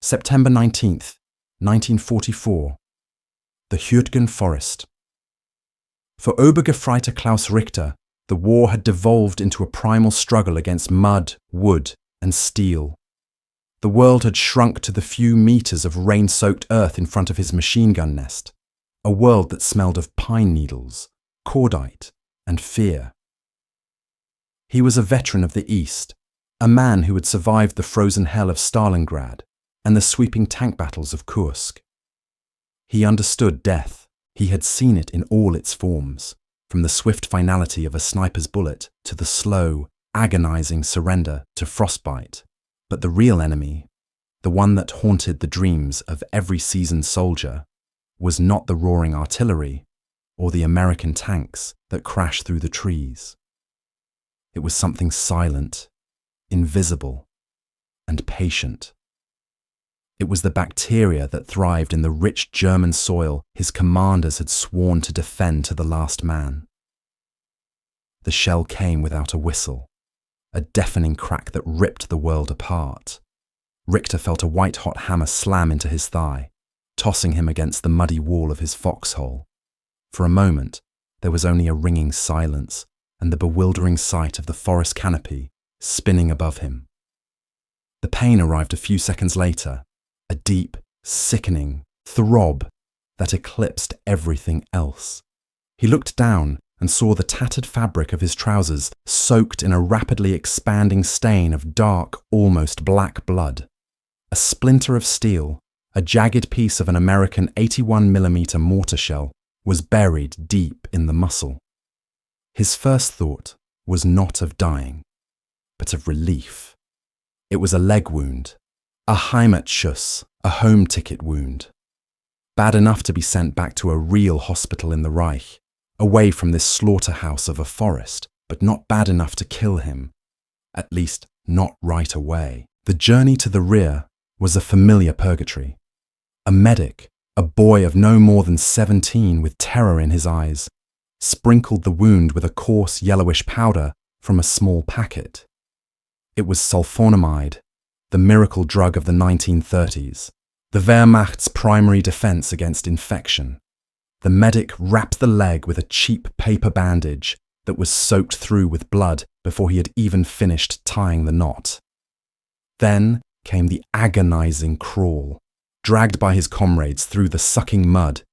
September 19th, 1944. The Hürtgen Forest. For Obergefreiter Klaus Richter, the war had devolved into a primal struggle against mud, wood, and steel. The world had shrunk to the few meters of rain-soaked earth in front of his machine gun nest, a world that smelled of pine needles, cordite, and fear. He was a veteran of the East, a man who had survived the frozen hell of Stalingrad and the sweeping tank battles of Kursk. He understood death. He had seen it in all its forms, from the swift finality of a sniper's bullet to the slow, agonizing surrender to frostbite. But the real enemy, the one that haunted the dreams of every seasoned soldier, was not the roaring artillery or the American tanks that crashed through the trees. It was something silent, invisible, and patient. It was the bacteria that thrived in the rich German soil his commanders had sworn to defend to the last man. The shell came without a whistle, a deafening crack that ripped the world apart. Richter felt a white-hot hammer slam into his thigh, tossing him against the muddy wall of his foxhole. For a moment, there was only a ringing silence and the bewildering sight of the forest canopy spinning above him. The pain arrived a few seconds later, a deep, sickening throb that eclipsed everything else. He looked down and saw the tattered fabric of his trousers soaked in a rapidly expanding stain of dark, almost black blood. A splinter of steel, a jagged piece of an American 81mm mortar shell, was buried deep in the muscle. His first thought was not of dying, but of relief. It was a leg wound, a Heimatschuss, a home ticket wound. Bad enough to be sent back to a real hospital in the Reich, away from this slaughterhouse of a forest, but not bad enough to kill him. At least, not right away. The journey to the rear was a familiar purgatory. A medic, a boy of no more than 17 with terror in his eyes, sprinkled the wound with a coarse yellowish powder from a small packet. It was sulfonamide, the miracle drug of the 1930s, the Wehrmacht's primary defense against infection. The medic wrapped the leg with a cheap paper bandage that was soaked through with blood before he had even finished tying the knot. Then came the agonizing crawl, dragged by his comrades through the sucking mud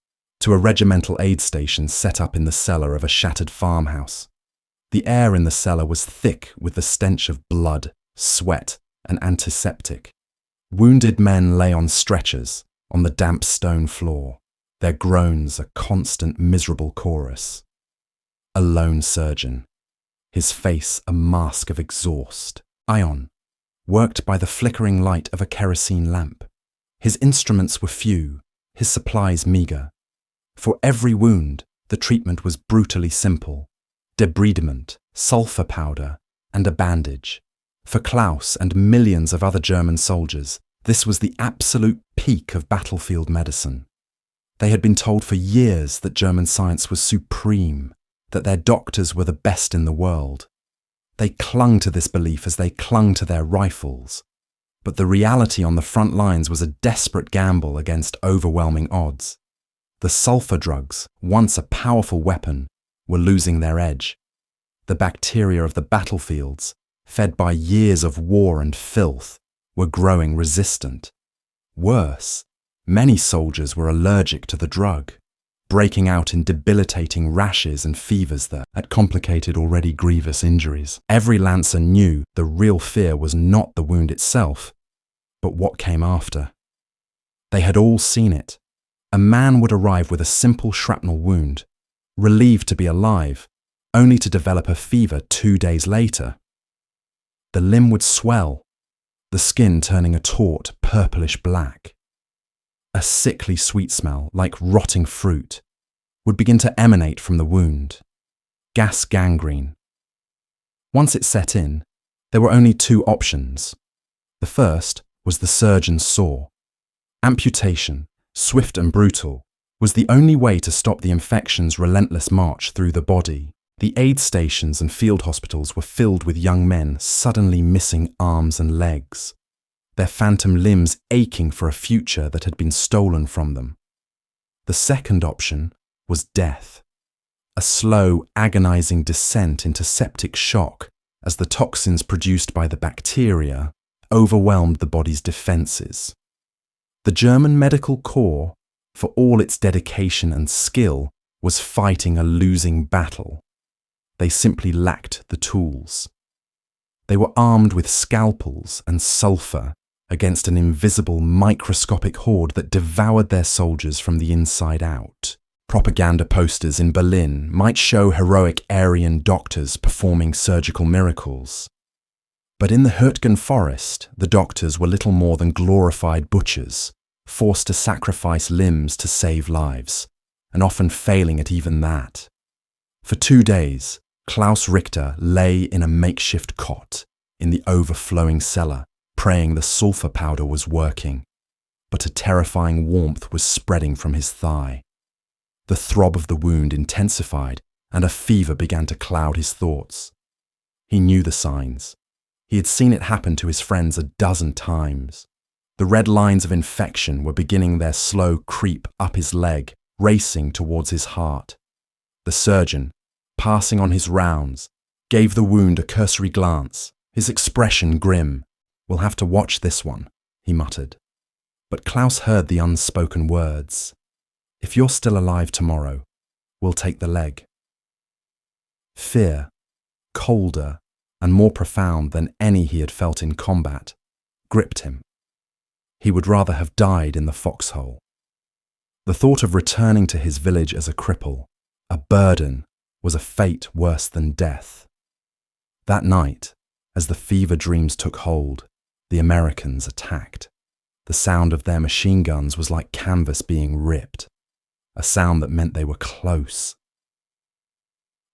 to a regimental aid station set up in the cellar of a shattered farmhouse. The air in the cellar was thick with the stench of blood, sweat, and antiseptic. Wounded men lay on stretchers on the damp stone floor, their groans a constant miserable chorus. A lone surgeon, his face a mask of exhaust, ion, worked by the flickering light of a kerosene lamp. His instruments were few, his supplies meagre. For every wound, the treatment was brutally simple: debridement, sulfur powder, and a bandage. For Klaus and millions of other German soldiers, this was the absolute peak of battlefield medicine. They had been told for years that German science was supreme, that their doctors were the best in the world. They clung to this belief as they clung to their rifles. But the reality on the front lines was a desperate gamble against overwhelming odds. The sulfur drugs, once a powerful weapon, were losing their edge. The bacteria of the battlefields, fed by years of war and filth, were growing resistant. Worse, many soldiers were allergic to the drug, breaking out in debilitating rashes and fevers that complicated already grievous injuries. Every lancer knew the real fear was not the wound itself, but what came after. They had all seen it. A man would arrive with a simple shrapnel wound, relieved to be alive, only to develop a fever 2 days later. The limb would swell, the skin turning a taut, purplish black. A sickly sweet smell, like rotting fruit, would begin to emanate from the wound. Gas gangrene. Once it set in, there were only 2 options. The first was the surgeon's saw. Amputation, swift and brutal, was the only way to stop the infection's relentless march through the body. The aid stations and field hospitals were filled with young men suddenly missing arms and legs. their phantom limbs aching for a future that had been stolen from them. The second option was death, a slow, agonizing descent into septic shock as the toxins produced by the bacteria overwhelmed the body's defenses. The German Medical Corps, for all its dedication and skill, was fighting a losing battle. They simply lacked the tools. They were armed with scalpels and sulfur against an invisible, microscopic horde that devoured their soldiers from the inside out. Propaganda posters in Berlin might show heroic Aryan doctors performing surgical miracles. But in the Hürtgen Forest, the doctors were little more than glorified butchers, forced to sacrifice limbs to save lives, and often failing at even that. For 2 days, Klaus Richter lay in a makeshift cot in the overflowing cellar, praying the sulfur powder was working, but a terrifying warmth was spreading from his thigh. The throb of the wound intensified, and a fever began to cloud his thoughts. He knew the signs. He had seen it happen to his friends 12 times. The red lines of infection were beginning their slow creep up his leg, racing towards his heart. The surgeon, passing on his rounds, gave the wound a cursory glance, his expression grim. "We'll have to watch this one," he muttered. But Klaus heard the unspoken words. "If you're still alive tomorrow, we'll take the leg." Fear, colder and more profound than any he had felt in combat, gripped him. He would rather have died in the foxhole. The thought of returning to his village as a cripple, a burden, was a fate worse than death. That night, as the fever dreams took hold, the Americans attacked. The sound of their machine guns was like canvas being ripped, a sound that meant they were close.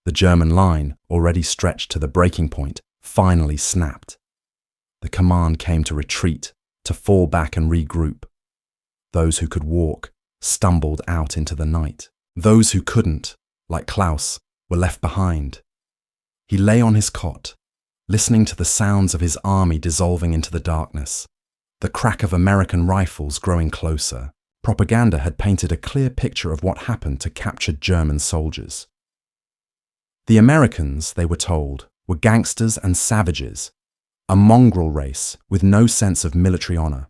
The German line, already stretched to the breaking point, finally snapped. The command came to retreat, to fall back and regroup. Those who could walk stumbled out into the night. Those who couldn't, like Klaus, were left behind. He lay on his cot, listening to the sounds of his army dissolving into the darkness, the crack of American rifles growing closer. Propaganda had painted a clear picture of what happened to captured German soldiers. The Americans, they were told, were gangsters and savages, a mongrel race with no sense of military honor.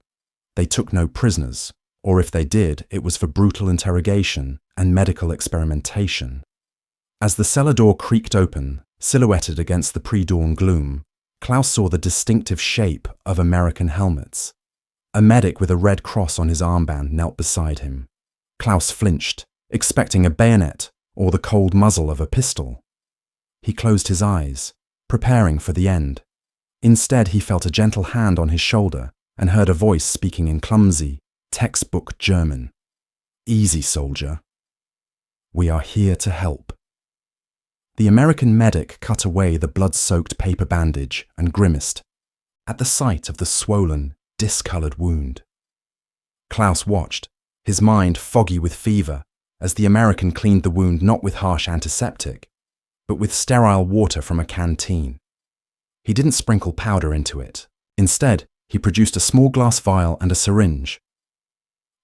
They took no prisoners, or if they did, it was for brutal interrogation and medical experimentation. As the cellar door creaked open, silhouetted against the pre-dawn gloom, Klaus saw the distinctive shape of American helmets. A medic with a red cross on his armband knelt beside him. Klaus flinched, expecting a bayonet or the cold muzzle of a pistol. He closed his eyes, preparing for the end. Instead, he felt a gentle hand on his shoulder and heard a voice speaking in clumsy, textbook German. "Easy, soldier. We are here to help." The American medic cut away the blood-soaked paper bandage and grimaced at the sight of the swollen, discoloured wound. Klaus watched, his mind foggy with fever, as the American cleaned the wound not with harsh antiseptic, but with sterile water from a canteen. He didn't sprinkle powder into it. Instead, he produced a small glass vial and a syringe.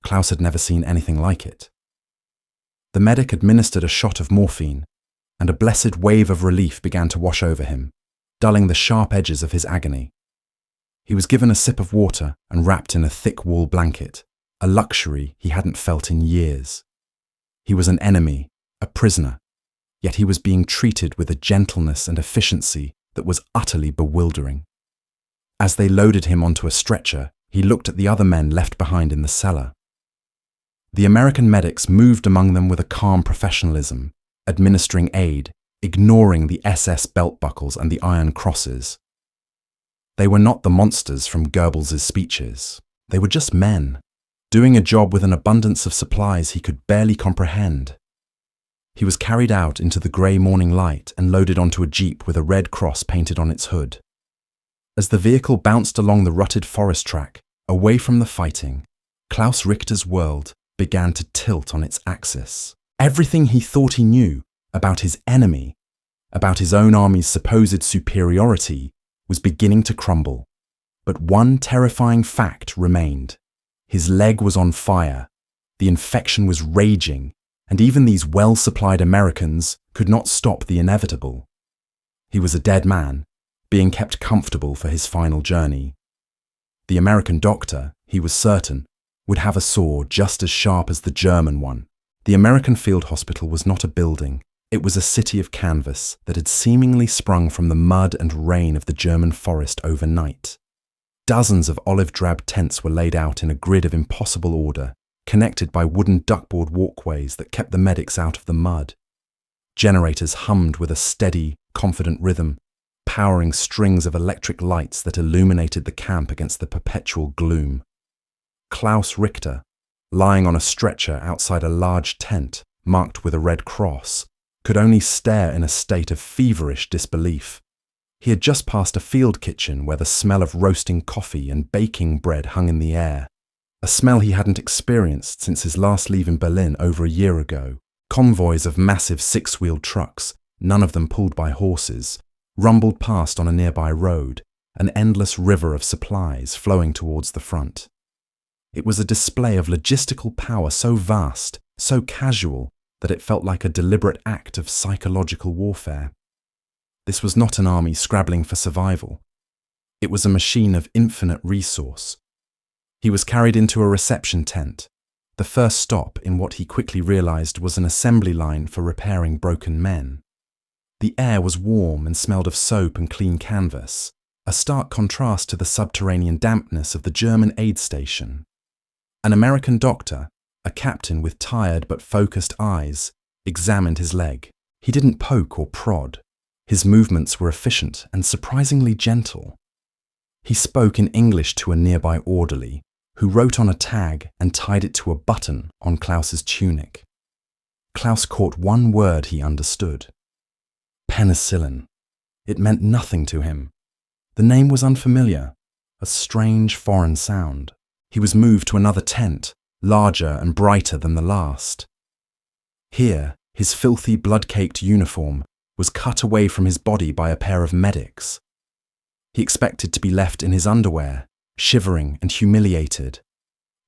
Klaus had never seen anything like it. The medic administered a shot of morphine, and a blessed wave of relief began to wash over him, dulling the sharp edges of his agony. He was given a sip of water and wrapped in a thick wool blanket, a luxury he hadn't felt in years. He was an enemy, a prisoner, yet he was being treated with a gentleness and efficiency that was utterly bewildering. As they loaded him onto a stretcher, he looked at the other men left behind in the cellar. The American medics moved among them with a calm professionalism, administering aid, ignoring the SS belt buckles and the iron crosses. They were not the monsters from Goebbels' speeches. They were just men, doing a job with an abundance of supplies he could barely comprehend. He was carried out into the grey morning light and loaded onto a jeep with a red cross painted on its hood. As the vehicle bounced along the rutted forest track, away from the fighting, Klaus Richter's world began to tilt on its axis. Everything he thought he knew about his enemy, about his own army's supposed superiority, was beginning to crumble. But one terrifying fact remained. His leg was on fire, the infection was raging, and even these well-supplied Americans could not stop the inevitable. He was a dead man, being kept comfortable for his final journey. The American doctor, he was certain, would have a saw just as sharp as the German one. The American field hospital was not a building. It was a city of canvas that had seemingly sprung from the mud and rain of the German forest overnight. Dozens of olive-drab tents were laid out in a grid of impossible order, connected by wooden duckboard walkways that kept the medics out of the mud. Generators hummed with a steady, confident rhythm, powering strings of electric lights that illuminated the camp against the perpetual gloom. Klaus Richter, lying on a stretcher outside a large tent marked with a red cross, could only stare in a state of feverish disbelief. He had just passed a field kitchen where the smell of roasting coffee and baking bread hung in the air, a smell he hadn't experienced since his last leave in Berlin over a year ago. Convoys of massive six-wheeled trucks, none of them pulled by horses, rumbled past on a nearby road, an endless river of supplies flowing towards the front. It was a display of logistical power so vast, so casual, that it felt like a deliberate act of psychological warfare. This was not an army scrabbling for survival. It was a machine of infinite resource. He was carried into a reception tent, the first stop in what he quickly realized was an assembly line for repairing broken men. The air was warm and smelled of soap and clean canvas, a stark contrast to the subterranean dampness of the German aid station. An American doctor, a captain with tired but focused eyes, examined his leg. He didn't poke or prod. His movements were efficient and surprisingly gentle. He spoke in English to a nearby orderly, who wrote on a tag and tied it to a button on Klaus's tunic. Klaus caught one word he understood. Penicillin. It meant nothing to him. The name was unfamiliar, a strange foreign sound. He was moved to another tent, larger and brighter than the last. Here, his filthy, blood-caked uniform was cut away from his body by a pair of medics. He expected to be left in his underwear, shivering and humiliated.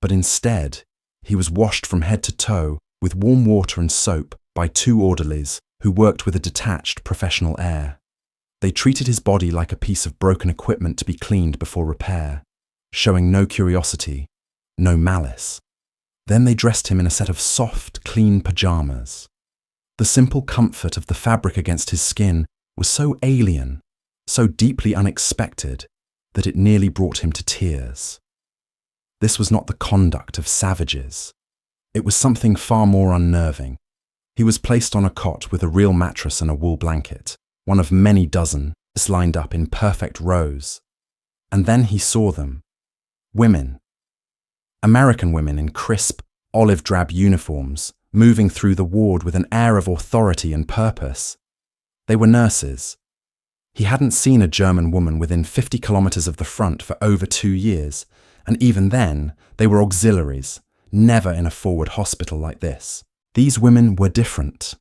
But instead, he was washed from head to toe with warm water and soap by two orderlies who worked with a detached, professional air. They treated his body like a piece of broken equipment to be cleaned before repair, showing no curiosity, no malice. Then they dressed him in a set of soft, clean pajamas. The simple comfort of the fabric against his skin was so alien, so deeply unexpected, that it nearly brought him to tears. This was not the conduct of savages. It was something far more unnerving. He was placed on a cot with a real mattress and a wool blanket, one of many dozen, lined up in perfect rows. And then he saw them. Women. American women in crisp, olive-drab uniforms, moving through the ward with an air of authority and purpose. They were nurses. He hadn't seen a German woman within 50 kilometers of the front for over 2 years, and even then, they were auxiliaries, never in a forward hospital like this. These women were different.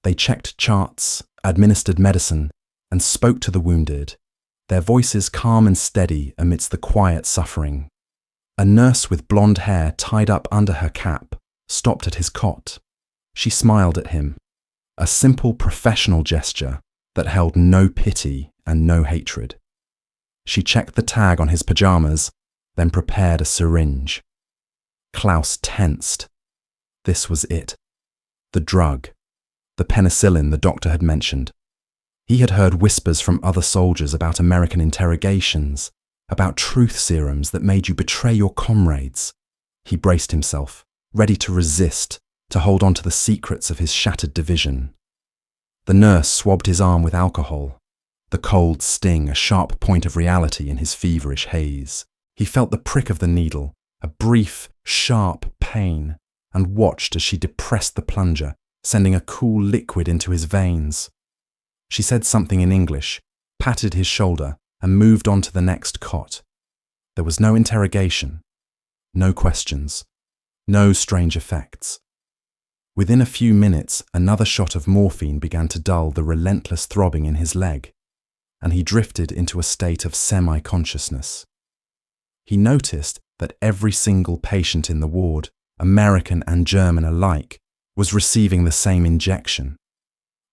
They checked charts, administered medicine, and spoke to the wounded, their voices calm and steady amidst the quiet suffering. A nurse with blonde hair tied up under her cap stopped at his cot. She smiled at him, a simple professional gesture that held no pity and no hatred. She checked the tag on his pajamas, then prepared a syringe. Klaus tensed. This was it. The drug. The penicillin the doctor had mentioned. He had heard whispers from other soldiers about American interrogations, about truth serums that made you betray your comrades. He braced himself, ready to resist, to hold on to the secrets of his shattered division. The nurse swabbed his arm with alcohol, the cold sting a sharp point of reality in his feverish haze. He felt the prick of the needle, a brief, sharp pain, and watched as she depressed the plunger, sending a cool liquid into his veins. She said something in English, patted his shoulder, and moved on to the next cot. There was no interrogation, no questions, no strange effects. Within a few minutes, another shot of morphine began to dull the relentless throbbing in his leg, and he drifted into a state of semi-consciousness. he noticed that every single patient in the ward, American and German alike, was receiving the same injection.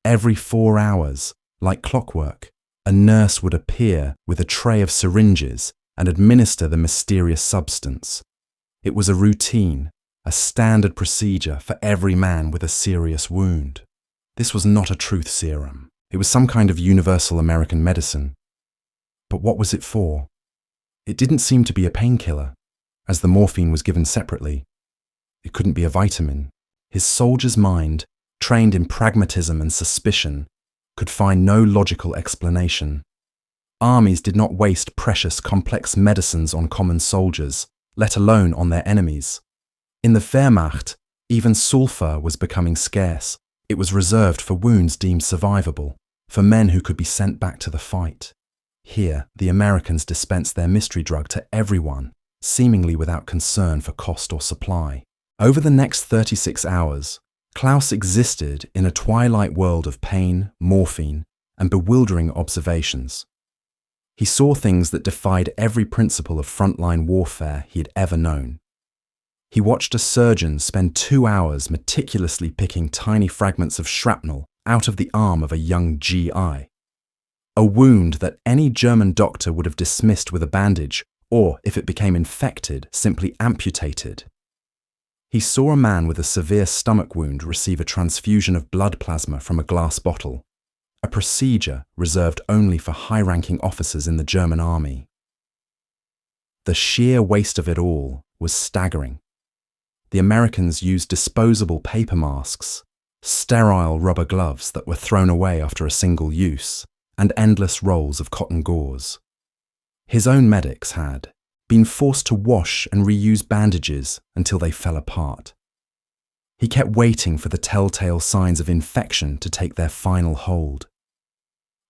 Every 4 hours, like clockwork, a nurse would appear with a tray of syringes and administer the mysterious substance. It was a routine, a standard procedure for every man with a serious wound. This was not a truth serum. It was some kind of universal American medicine. But what was it for? It didn't seem to be a painkiller, as the morphine was given separately. It couldn't be a vitamin. His soldier's mind, trained in pragmatism and suspicion, could find no logical explanation. Armies did not waste precious, complex medicines on common soldiers, let alone on their enemies. In the Wehrmacht, even sulfur was becoming scarce. It was reserved for wounds deemed survivable, for men who could be sent back to the fight. Here, the Americans dispensed their mystery drug to everyone, seemingly without concern for cost or supply. Over the next 36 hours, Klaus existed in a twilight world of pain, morphine, and bewildering observations. He saw things that defied every principle of frontline warfare he had ever known. He watched a surgeon spend 2 hours meticulously picking tiny fragments of shrapnel out of the arm of a young GI. A wound that any German doctor would have dismissed with a bandage, or, if it became infected, simply amputated. He saw a man with a severe stomach wound receive a transfusion of blood plasma from a glass bottle, a procedure reserved only for high-ranking officers in the German army. The sheer waste of it all was staggering. The Americans used disposable paper masks, sterile rubber gloves that were thrown away after a single use, and endless rolls of cotton gauze. His own medics had been forced to wash and reuse bandages until they fell apart. He kept waiting for the telltale signs of infection to take their final hold.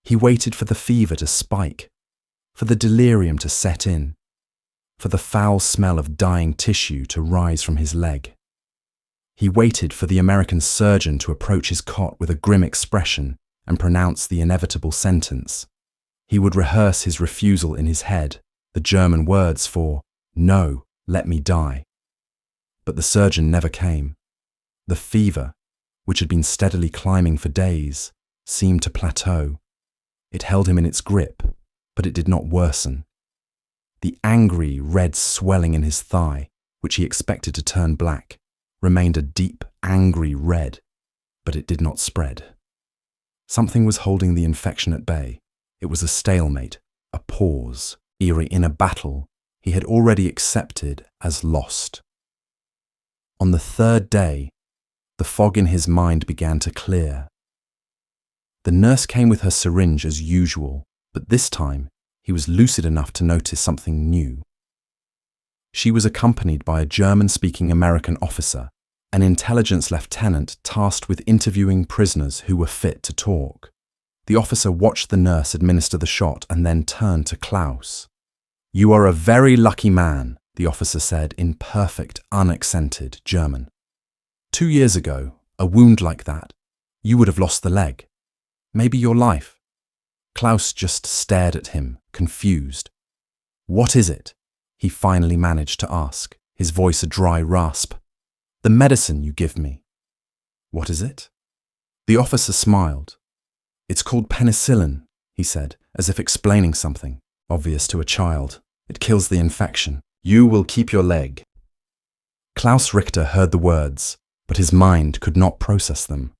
He waited for the fever to spike, for the delirium to set in, for the foul smell of dying tissue to rise from his leg. He waited for the American surgeon to approach his cot with a grim expression and pronounce the inevitable sentence. He would rehearse his refusal in his head, the German words for, "No, let me die." But the surgeon never came. The fever, which had been steadily climbing for days, seemed to plateau. It held him in its grip, but it did not worsen. The angry red swelling in his thigh, which he expected to turn black, remained a deep, angry red, but it did not spread. Something was holding the infection at bay. It was a stalemate, a pause, eerie in a battle he had already accepted as lost. On the third day, the fog in his mind began to clear. The nurse came with her syringe as usual, but this time he was lucid enough to notice something new. She was accompanied by a German-speaking American officer, an intelligence lieutenant tasked with interviewing prisoners who were fit to talk. The officer watched the nurse administer the shot and then turned to Klaus. "You are a very lucky man," the officer said in perfect, unaccented German. 2 years ago, a wound like that, you would have lost the leg. Maybe your life. Klaus just stared at him, confused. "What is it?" he finally managed to ask, his voice a dry rasp. "The medicine you give me." "What is it?" The officer smiled. "It's called penicillin," he said, as if explaining something, obvious to a child. "It kills the infection. You will keep your leg." Klaus Richter heard the words, but his mind could not process them.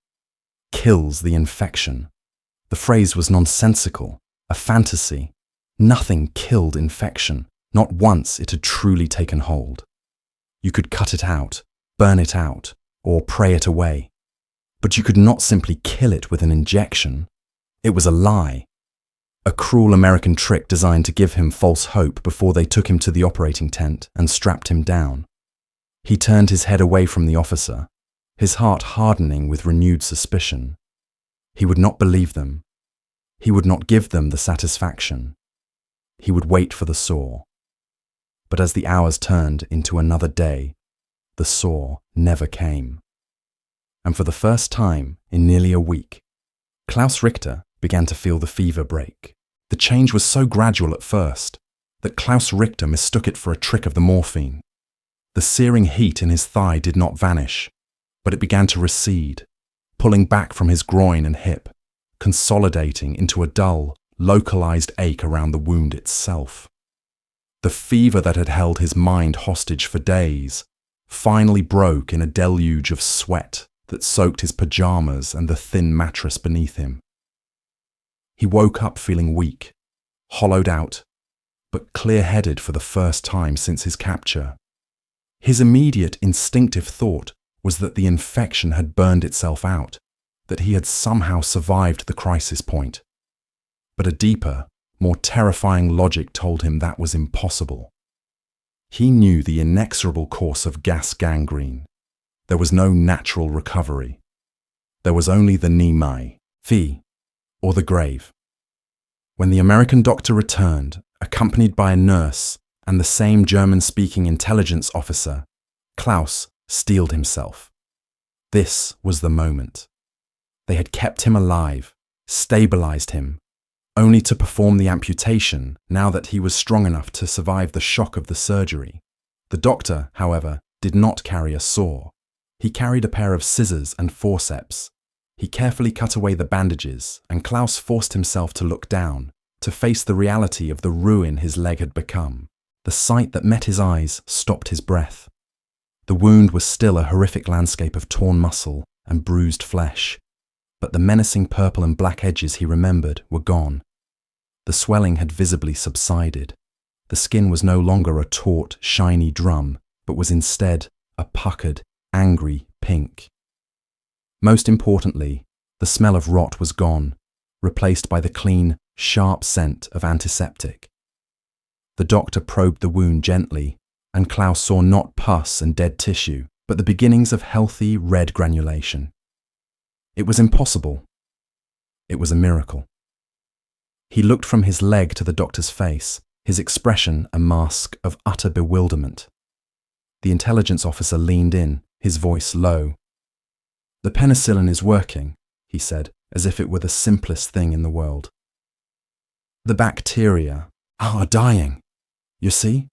Kills the infection. The phrase was nonsensical, a fantasy. Nothing killed infection. Not once it had truly taken hold. You could cut it out, burn it out, or pray it away. But you could not simply kill it with an injection. It was a lie. A cruel American trick designed to give him false hope before they took him to the operating tent and strapped him down. He turned his head away from the officer, his heart hardening with renewed suspicion. He would not believe them. He would not give them the satisfaction. He would wait for the saw. But as the hours turned into another day, the saw never came. And for the first time in nearly a week, Klaus Richter began to feel the fever break. The change was so gradual at first. that Klaus Richter mistook it for a trick of the morphine. The searing heat in his thigh did not vanish, but it began to recede, pulling back from his groin and hip, consolidating into a dull, localized ache around the wound itself. The fever that had held his mind hostage for days finally broke in a deluge of sweat that soaked his pajamas and the thin mattress beneath him. He woke up feeling weak, hollowed out, but clear-headed for the first time since his capture. His immediate instinctive thought was that the infection had burned itself out, that he had somehow survived the crisis point. But a deeper, more terrifying logic told him that was impossible. He knew the inexorable course of gas gangrene. There was no natural recovery. There was only the nimai, fee, or the grave. When the American doctor returned, accompanied by a nurse and the same German-speaking intelligence officer, Klaus steeled himself. This was the moment. They had kept him alive, stabilized him, only to perform the amputation now that he was strong enough to survive the shock of the surgery. The doctor, however, did not carry a saw. He carried a pair of scissors and forceps. He carefully cut away the bandages, and Klaus forced himself to look down, to face the reality of the ruin his leg had become. The sight that met his eyes stopped his breath. The wound was still a horrific landscape of torn muscle and bruised flesh, but the menacing purple and black edges he remembered were gone. The swelling had visibly subsided. The skin was no longer a taut, shiny drum, but was instead a puckered, angry pink. Most importantly, the smell of rot was gone, replaced by the clean, sharp scent of antiseptic. The doctor probed the wound gently, and Klaus saw not pus and dead tissue, but the beginnings of healthy red granulation. It was impossible. It was a miracle. He looked from his leg to the doctor's face, his expression a mask of utter bewilderment. The intelligence officer leaned in, his voice low. "The penicillin is working," he said, as if it were the simplest thing in the world. "The bacteria are dying. You see?"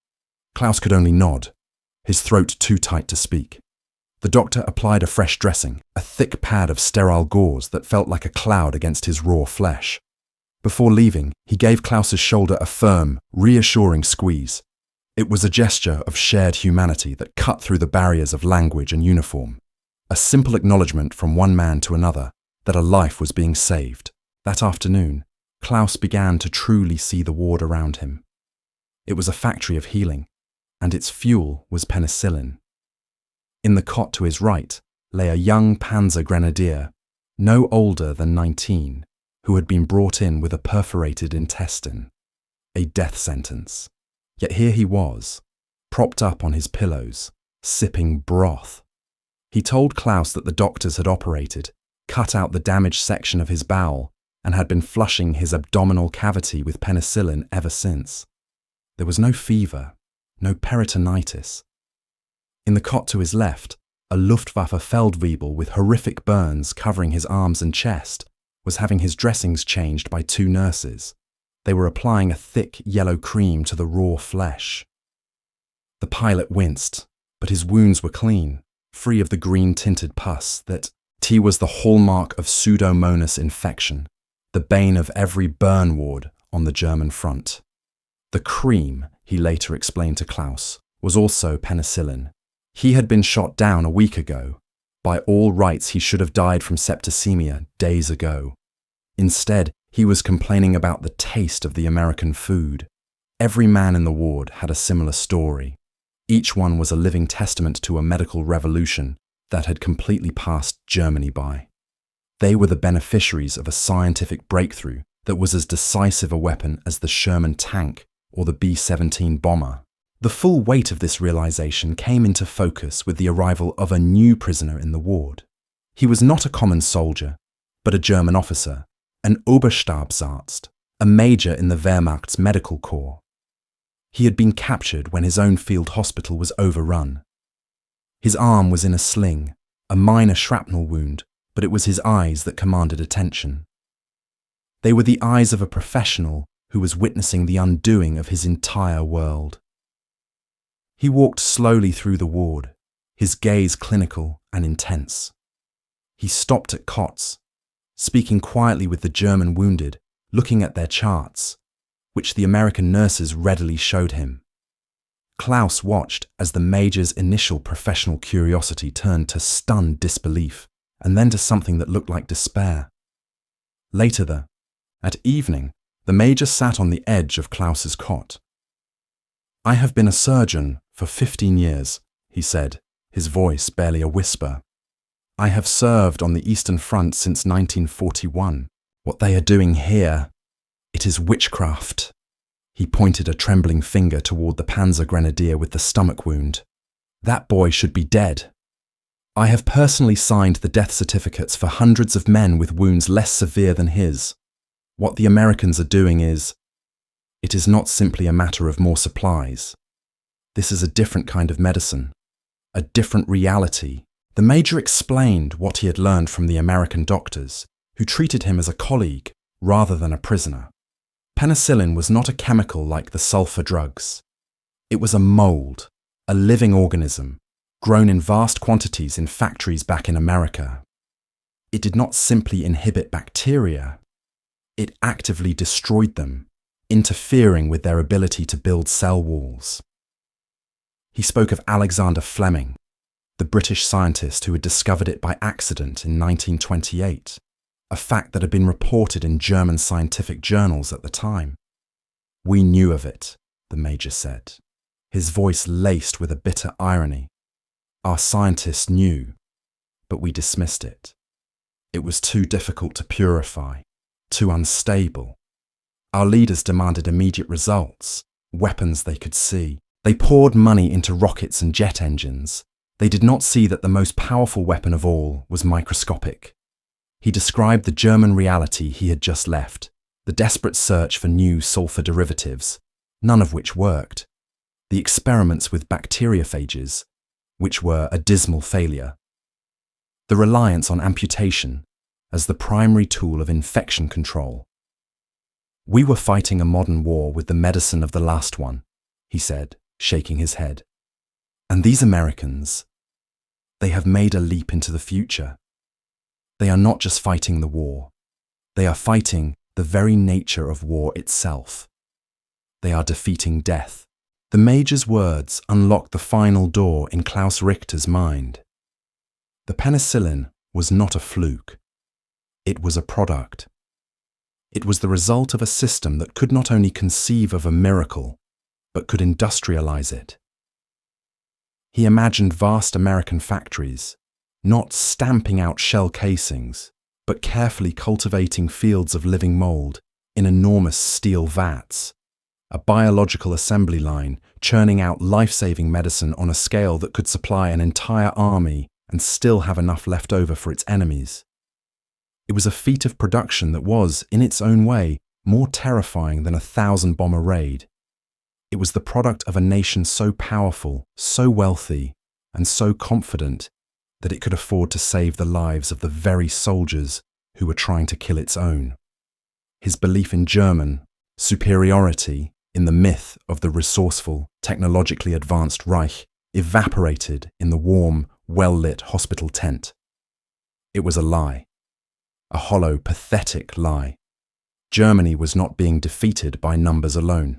Klaus could only nod, his throat too tight to speak. The doctor applied a fresh dressing, a thick pad of sterile gauze that felt like a cloud against his raw flesh. Before leaving, he gave Klaus's shoulder a firm, reassuring squeeze. It was a gesture of shared humanity that cut through the barriers of language and uniform. A simple acknowledgement from one man to another that a life was being saved. That afternoon, Klaus began to truly see the ward around him. It was a factory of healing, and its fuel was penicillin. In the cot to his right lay a young panzer grenadier, no older than 19, who had been brought in with a perforated intestine, a death sentence. Yet here he was, propped up on his pillows, sipping broth. He told Klaus that the doctors had operated, cut out the damaged section of his bowel, and had been flushing his abdominal cavity with penicillin ever since. There was no fever, no peritonitis. In the cot to his left, a Luftwaffe Feldwebel with horrific burns covering his arms and chest was having his dressings changed by two nurses. They were applying a thick yellow cream to the raw flesh. The pilot winced, but his wounds were clean, free of the green-tinted pus that was the hallmark of Pseudomonas infection, the bane of every burn ward on the German front. The cream, he later explained to Klaus, was also penicillin. He had been shot down a week ago. By all rights, he should have died from septicemia days ago. Instead, he was complaining about the taste of the American food. Every man in the ward had a similar story. Each one was a living testament to a medical revolution that had completely passed Germany by. They were the beneficiaries of a scientific breakthrough that was as decisive a weapon as the Sherman tank or the B-17 bomber. The full weight of this realization came into focus with the arrival of a new prisoner in the ward. He was not a common soldier, but a German officer, an Oberstabsarzt, a major in the Wehrmacht's medical corps. He had been captured when his own field hospital was overrun. His arm was in a sling, a minor shrapnel wound, but it was his eyes that commanded attention. They were the eyes of a professional who was witnessing the undoing of his entire world. He walked slowly through the ward, his gaze clinical and intense. He stopped at cots, speaking quietly with the German wounded, looking at their charts, which the American nurses readily showed him. Klaus watched as the major's initial professional curiosity turned to stunned disbelief, and then to something that looked like despair. Later, at evening, the major sat on the edge of Klaus's cot. "I have been a surgeon for 15 years, he said, his voice barely a whisper. "I have served on the Eastern Front since 1941. What they are doing here, it is witchcraft." He pointed a trembling finger toward the Panzer Grenadier with the stomach wound. "That boy should be dead. I have personally signed the death certificates for hundreds of men with wounds less severe than his. What the Americans are doing is, it is not simply a matter of more supplies. This is a different kind of medicine, a different reality." The major explained what he had learned from the American doctors, who treated him as a colleague rather than a prisoner. Penicillin was not a chemical like the sulfur drugs. It was a mold, a living organism, grown in vast quantities in factories back in America. It did not simply inhibit bacteria. It actively destroyed them, interfering with their ability to build cell walls. He spoke of Alexander Fleming, the British scientist who had discovered it by accident in 1928, a fact that had been reported in German scientific journals at the time. "We knew of it," the major said, his voice laced with a bitter irony. "Our scientists knew, but we dismissed it. It was too difficult to purify, too unstable. Our leaders demanded immediate results, weapons they could see. They poured money into rockets and jet engines. They did not see that the most powerful weapon of all was microscopic." He described the German reality he had just left, the desperate search for new sulfur derivatives, none of which worked, the experiments with bacteriophages, which were a dismal failure, the reliance on amputation as the primary tool of infection control. "We were fighting a modern war with the medicine of the last one," he said, shaking his head. "And these Americans, they have made a leap into the future. They are not just fighting the war. They are fighting the very nature of war itself. They are defeating death." The major's words unlocked the final door in Klaus Richter's mind. The penicillin was not a fluke. It was a product. It was the result of a system that could not only conceive of a miracle, but could industrialize it. He imagined vast American factories, not stamping out shell casings, but carefully cultivating fields of living mold in enormous steel vats, a biological assembly line churning out life-saving medicine on a scale that could supply an entire army and still have enough left over for its enemies. It was a feat of production that was, in its own way, more terrifying than a 1,000-bomber raid. It was the product of a nation so powerful, so wealthy, and so confident that it could afford to save the lives of the very soldiers who were trying to kill its own. His belief in German superiority, in the myth of the resourceful, technologically advanced Reich, evaporated in the warm, well-lit hospital tent. It was a lie. A hollow, pathetic lie. Germany was not being defeated by numbers alone.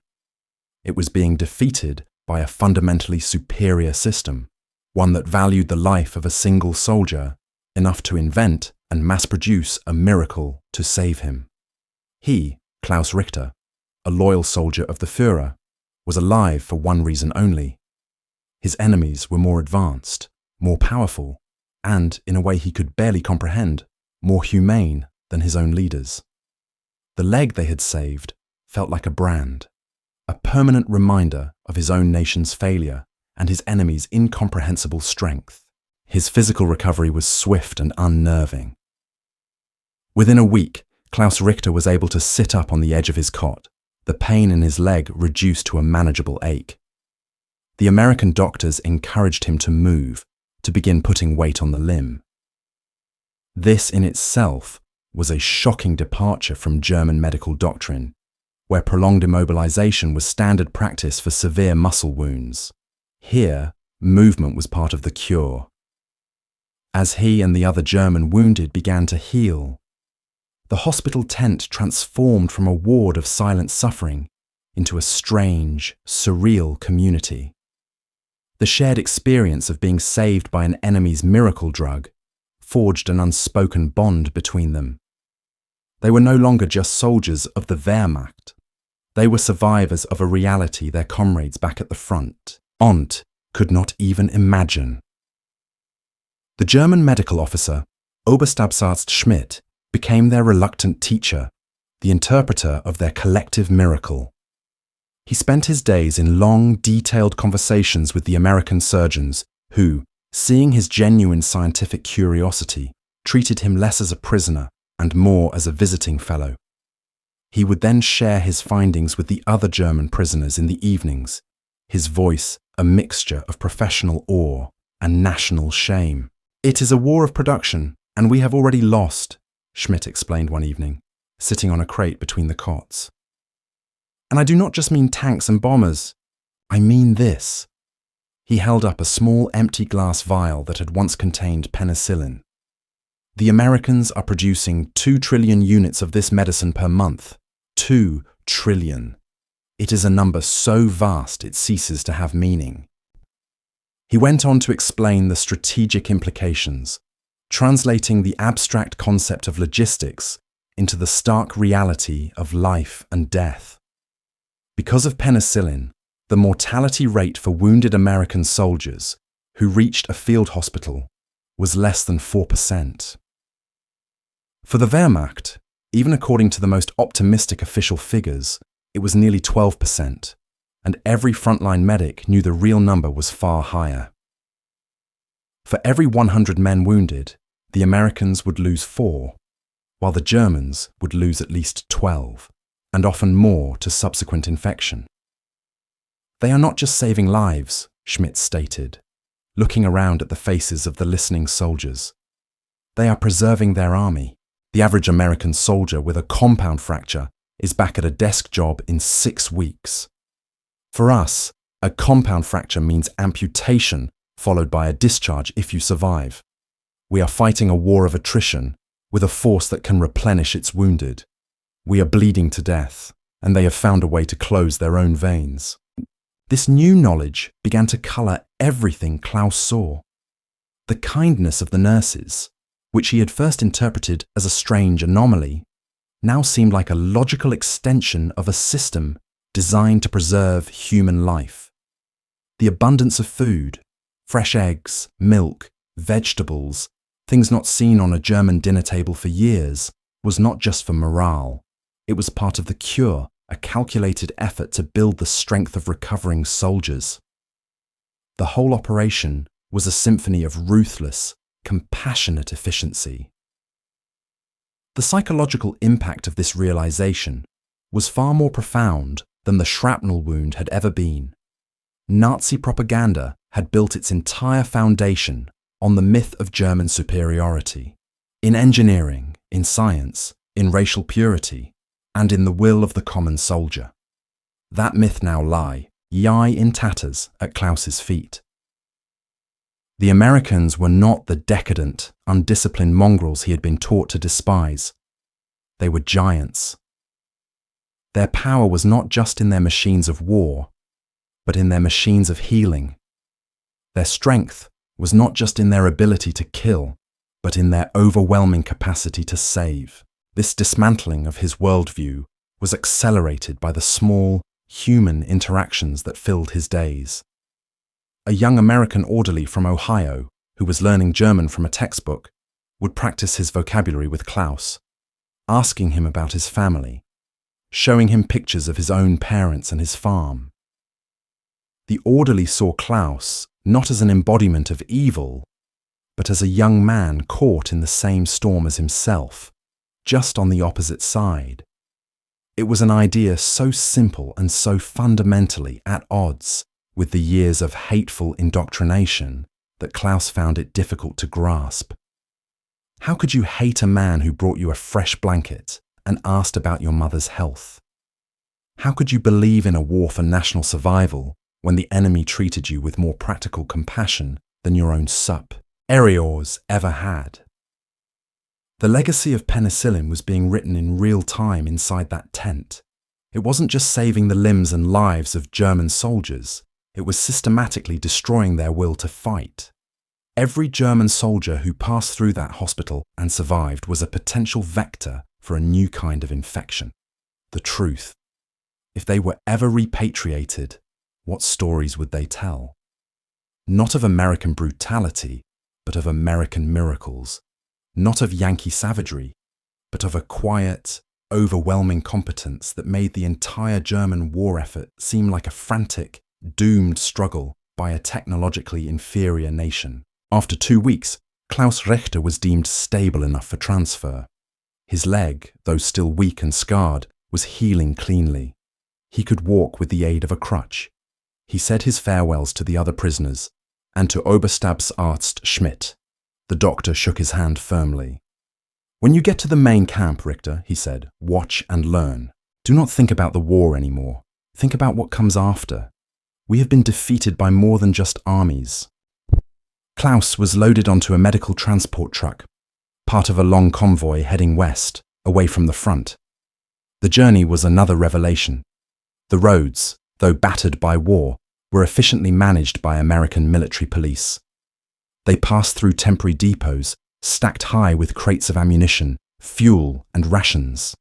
It was being defeated by a fundamentally superior system, one that valued the life of a single soldier enough to invent and mass-produce a miracle to save him. He, Klaus Richter, a loyal soldier of the Führer, was alive for one reason only. His enemies were more advanced, more powerful, and, in a way he could barely comprehend, more humane than his own leaders. The leg they had saved felt like a brand, a permanent reminder of his own nation's failure and his enemy's incomprehensible strength. His physical recovery was swift and unnerving. Within a week, Klaus Richter was able to sit up on the edge of his cot, the pain in his leg reduced to a manageable ache. The American doctors encouraged him to move, to begin putting weight on the limb. This in itself was a shocking departure from German medical doctrine. where prolonged immobilization was standard practice for severe muscle wounds. Here, movement was part of the cure. As he and the other German wounded began to heal, the hospital tent transformed from a ward of silent suffering into a strange, surreal community. The shared experience of being saved by an enemy's miracle drug forged an unspoken bond between them. They were no longer just soldiers of the Wehrmacht. They were survivors of a reality their comrades back at the front, could not even imagine. The German medical officer, Oberstabsarzt Schmidt, became their reluctant teacher, the interpreter of their collective miracle. He spent his days in long, detailed conversations with the American surgeons who, seeing his genuine scientific curiosity, treated him less as a prisoner and more as a visiting fellow. He would then share his findings with the other German prisoners in the evenings, his voice a mixture of professional awe and national shame. "It is a war of production, and we have already lost," Schmidt explained one evening, sitting on a crate between the cots. "And I do not just mean tanks and bombers. I mean this." He held up a small empty glass vial that had once contained penicillin. "The Americans are producing 2 trillion units of this medicine per month. 2 trillion. It is a number so vast it ceases to have meaning." He went on to explain the strategic implications, translating the abstract concept of logistics into the stark reality of life and death. Because of penicillin, the mortality rate for wounded American soldiers who reached a field hospital was less than 4%. For the Wehrmacht, even according to the most optimistic official figures, it was nearly 12%, and every frontline medic knew the real number was far higher. For every 100 men wounded, the Americans would lose 4, while the Germans would lose at least 12, and often more to subsequent infection. "They are not just saving lives," Schmidt stated, looking around at the faces of the listening soldiers. "They are preserving their army. The average American soldier with a compound fracture is back at a desk job in 6 weeks. For us, a compound fracture means amputation followed by a discharge if you survive. We are fighting a war of attrition with a force that can replenish its wounded. We are bleeding to death, and they have found a way to close their own veins." This new knowledge began to colour everything Klaus saw. The kindness of the nurses, which he had first interpreted as a strange anomaly, now seemed like a logical extension of a system designed to preserve human life. The abundance of food, fresh eggs, milk, vegetables, things not seen on a German dinner table for years, was not just for morale. It was part of the cure, a calculated effort to build the strength of recovering soldiers. The whole operation was a symphony of ruthless, compassionate efficiency. The psychological impact of this realization was far more profound than the shrapnel wound had ever been. Nazi propaganda had built its entire foundation on the myth of German superiority, in engineering, in science, in racial purity, and in the will of the common soldier. That myth now lay in tatters at Klaus's feet. The Americans were not the decadent, undisciplined mongrels he had been taught to despise. They were giants. Their power was not just in their machines of war, but in their machines of healing. Their strength was not just in their ability to kill, but in their overwhelming capacity to save. This dismantling of his worldview was accelerated by the small, human interactions that filled his days. A young American orderly from Ohio, who was learning German from a textbook, would practice his vocabulary with Klaus, asking him about his family, showing him pictures of his own parents and his farm. The orderly saw Klaus not as an embodiment of evil, but as a young man caught in the same storm as himself, just on the opposite side. It was an idea so simple and so fundamentally at odds with the years of hateful indoctrination that Klaus found it difficult to grasp. How could you hate a man who brought you a fresh blanket and asked about your mother's health? How could you believe in a war for national survival when the enemy treated you with more practical compassion than your own superiors ever had? The legacy of penicillin was being written in real time inside that tent. It wasn't just saving the limbs and lives of German soldiers, it was systematically destroying their will to fight. Every German soldier who passed through that hospital and survived was a potential vector for a new kind of infection. The truth. If they were ever repatriated, what stories would they tell? Not of American brutality, but of American miracles. Not of Yankee savagery, but of a quiet, overwhelming competence that made the entire German war effort seem like a frantic, doomed struggle by a technologically inferior nation. After 2 weeks, Klaus Richter was deemed stable enough for transfer. His leg, though still weak and scarred, was healing cleanly. He could walk with the aid of a crutch. He said his farewells to the other prisoners and to Oberstabsarzt Schmidt. The doctor shook his hand firmly. "When you get to the main camp, Richter," he said, "watch and learn. Do not think about the war anymore. Think about what comes after. We have been defeated by more than just armies." Klaus was loaded onto a medical transport truck, part of a long convoy heading west, away from the front. The journey was another revelation. The roads, though battered by war, were efficiently managed by American military police. They passed through temporary depots, stacked high with crates of ammunition, fuel, and rations.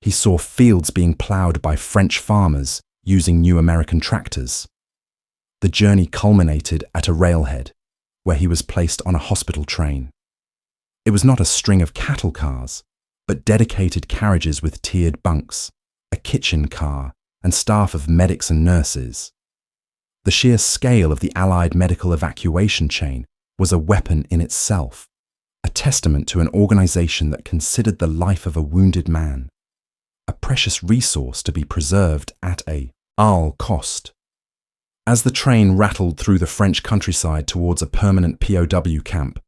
He saw fields being ploughed by French farmers using new American tractors. The journey culminated at a railhead, where he was placed on a hospital train. It was not a string of cattle cars, but dedicated carriages with tiered bunks, a kitchen car, and staff of medics and nurses. The sheer scale of the Allied medical evacuation chain was a weapon in itself, a testament to an organization that considered the life of a wounded man a precious resource to be preserved at all cost. As the train rattled through the French countryside towards a permanent POW camp,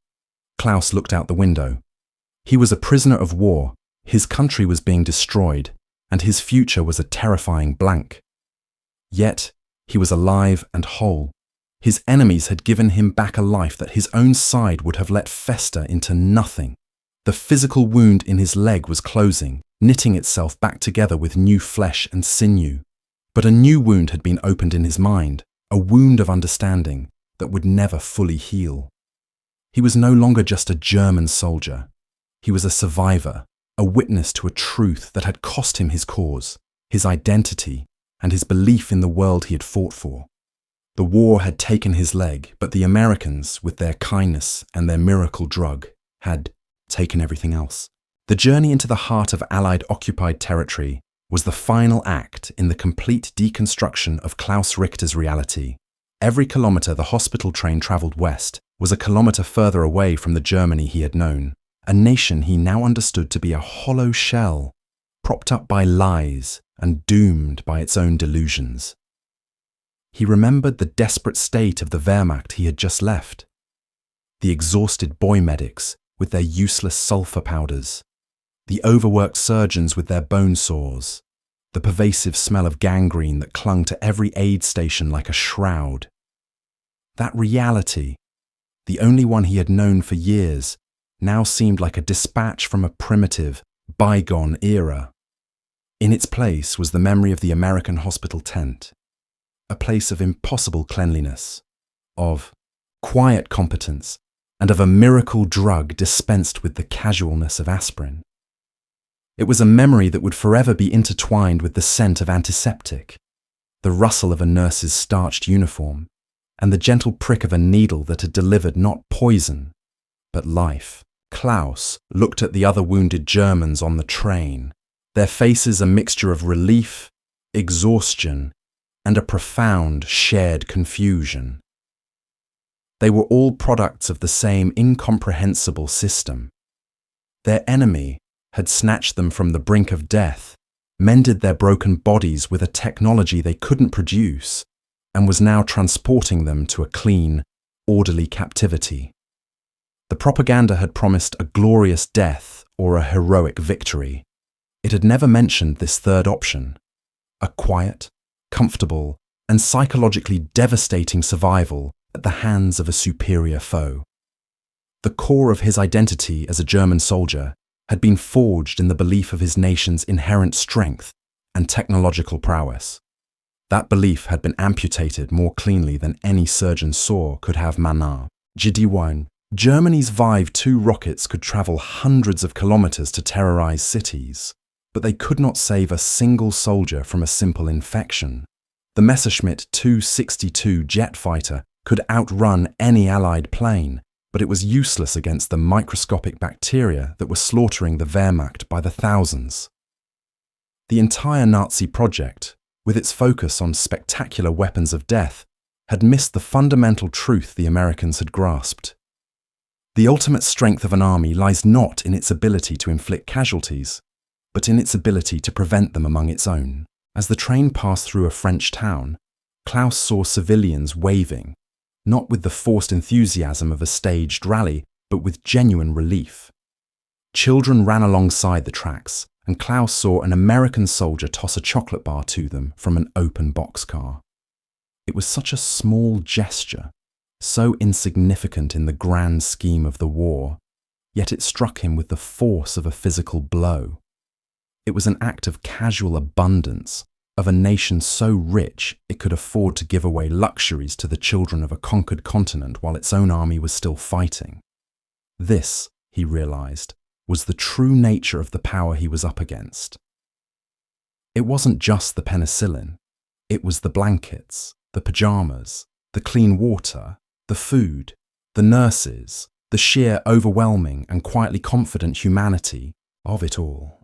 Klaus looked out the window. He was a prisoner of war, his country was being destroyed, and his future was a terrifying blank. Yet, he was alive and whole. His enemies had given him back a life that his own side would have let fester into nothing. The physical wound in his leg was closing, knitting itself back together with new flesh and sinew. But a new wound had been opened in his mind, a wound of understanding that would never fully heal. He was no longer just a German soldier. He was a survivor, a witness to a truth that had cost him his cause, his identity, and his belief in the world he had fought for. The war had taken his leg, but the Americans, with their kindness and their miracle drug, had taken everything else. The journey into the heart of Allied occupied territory was the final act in the complete deconstruction of Klaus Richter's reality. Every kilometre the hospital train travelled west was a kilometre further away from the Germany he had known, a nation he now understood to be a hollow shell, propped up by lies and doomed by its own delusions. He remembered the desperate state of the Wehrmacht he had just left. The exhausted boy medics with their useless sulfur powders, the overworked surgeons with their bone saws, the pervasive smell of gangrene that clung to every aid station like a shroud. That reality, the only one he had known for years, now seemed like a dispatch from a primitive, bygone era. In its place was the memory of the American hospital tent, a place of impossible cleanliness, of quiet competence, and of a miracle drug dispensed with the casualness of aspirin. It was a memory that would forever be intertwined with the scent of antiseptic, the rustle of a nurse's starched uniform, and the gentle prick of a needle that had delivered not poison, but life. Klaus looked at the other wounded Germans on the train, their faces a mixture of relief, exhaustion, and a profound shared confusion. They were all products of the same incomprehensible system. Their enemy had snatched them from the brink of death, mended their broken bodies with a technology they couldn't produce, and was now transporting them to a clean, orderly captivity. The propaganda had promised a glorious death or a heroic victory. It had never mentioned this third option. a quiet, comfortable, and psychologically devastating survival at the hands of a superior foe. The core of his identity as a German soldier had been forged in the belief of his nation's inherent strength and technological prowess. That belief had been amputated more cleanly than any surgeon saw could have managed. Germany's Vive 2 rockets could travel hundreds of kilometers to terrorize cities, but they could not save a single soldier from a simple infection. The Messerschmitt 262 jet fighter could outrun any Allied plane, but it was useless against the microscopic bacteria that were slaughtering the Wehrmacht by the thousands. The entire Nazi project, with its focus on spectacular weapons of death, had missed the fundamental truth the Americans had grasped. The ultimate strength of an army lies not in its ability to inflict casualties, but in its ability to prevent them among its own. As the train passed through a French town, Klaus saw civilians waving, not with the forced enthusiasm of a staged rally, but with genuine relief. Children ran alongside the tracks, and Klaus saw an American soldier toss a chocolate bar to them from an open boxcar. It was such a small gesture, so insignificant in the grand scheme of the war, yet it struck him with the force of a physical blow. It was an act of casual abundance, of a nation so rich it could afford to give away luxuries to the children of a conquered continent while its own army was still fighting. This, he realized, was the true nature of the power he was up against. It wasn't just the penicillin. It was the blankets, the pajamas, the clean water, the food, the nurses, the sheer overwhelming and quietly confident humanity of it all.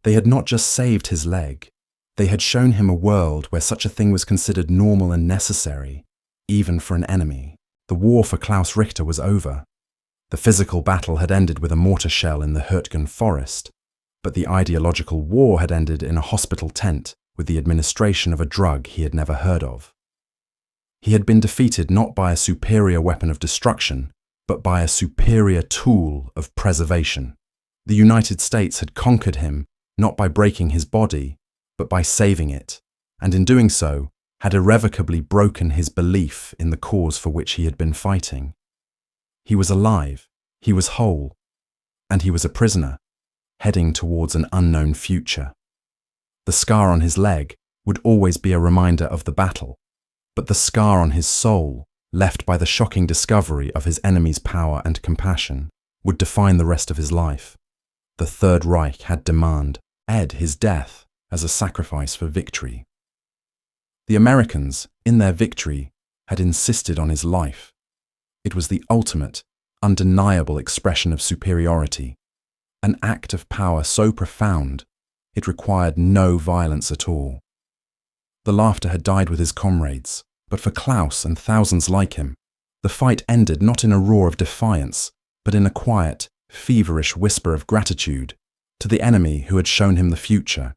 They had not just saved his leg, they had shown him a world where such a thing was considered normal and necessary, even for an enemy. The war for Klaus Richter was over. The physical battle had ended with a mortar shell in the Hürtgen Forest, but the ideological war had ended in a hospital tent with the administration of a drug he had never heard of. He had been defeated not by a superior weapon of destruction, but by a superior tool of preservation. The United States had conquered him not by breaking his body, but by saving it, and in doing so, had irrevocably broken his belief in the cause for which he had been fighting. He was alive, he was whole, and he was a prisoner, heading towards an unknown future. The scar on his leg would always be a reminder of the battle, but the scar on his soul, left by the shocking discovery of his enemy's power and compassion, would define the rest of his life. The Third Reich had demanded his death as a sacrifice for victory. The Americans, in their victory, had insisted on his life. It was the ultimate, undeniable expression of superiority, an act of power so profound it required no violence at all. The laughter had died with his comrades, but for Klaus and thousands like him, the fight ended not in a roar of defiance, but in a quiet, feverish whisper of gratitude to the enemy who had shown him the future,